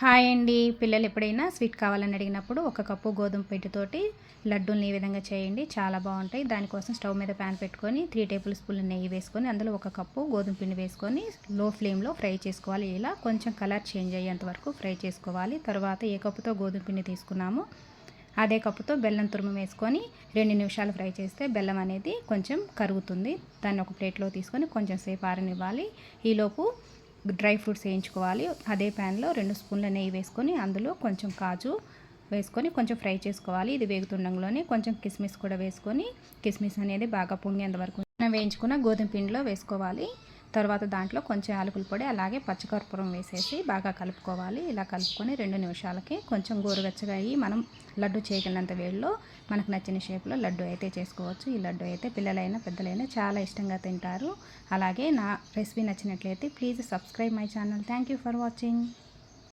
Hi అండి. పిల్లలు ఎప్పుడైనా స్వీట్ కావాలని అడిగినప్పుడు ఒక కప్పు గోధుమ పిండితోటి లడ్డూల్ని ఈ విధంగా చేయండి, చాలా బాగుంటాయి. దానికోసం స్టవ్ మీద ప్యాన్ పెట్టుకొని 3 టేబుల్ స్పూన్ల నెయ్యి వేసుకొని అందులో ఒక కప్పు గోధుమ పిండి వేసుకొని లో ఫ్లేమ్లో ఫ్రై చేసుకోవాలి. ఇలా కొంచెం కలర్ చేంజ్ అయ్యేంత వరకు ఫ్రై చేసుకోవాలి. తర్వాత ఏ కప్పుతో గోధుమ పిండి తీసుకున్నామో అదే కప్పుతో బెల్లం తురుము వేసుకొని 2 నిమిషాలు ఫ్రై చేస్తే బెల్లం అనేది కొంచెం కరుగుతుంది. దాన్ని ఒక ప్లేట్లో తీసుకొని కొంచెం సేపు ఆరనివ్వాలి. ఈలోపు డ్రై ఫ్రూట్స్ వేయించుకోవాలి. అదే ప్యాన్లో 2 స్పూన్ల నెయ్యి వేసుకొని అందులో కొంచెం కాజు వేసుకొని కొంచెం ఫ్రై చేసుకోవాలి. ఇది వేగుతుండగానే కొంచెం కిస్మిస్ కూడా వేసుకొని కిస్మిస్ అనేది బాగా పొంగేంత వరకు వేయించుకున్న గోధుమ పిండిలో వేసుకోవాలి. తర్వాత దాంట్లో కొంచెం యాలకుల పొడి అలాగే పచ్చికర్పూరం వేసేసి బాగా కలుపుకోవాలి. ఇలా కలుపుకొని 2 నిమిషాలకి కొంచెం గోరువెచ్చగా అయ్యి మనం లడ్డు చేయగలిగినంత వేడిలో మనకు నచ్చిన షేప్లో లడ్డు అయితే చేసుకోవచ్చు. ఈ లడ్డు అయితే పిల్లలైనా పెద్దలైనా చాలా ఇష్టంగా తింటారు. అలాగే నా రెసిపీ నచ్చినట్లయితే please subscribe my channel. Thank you for watching.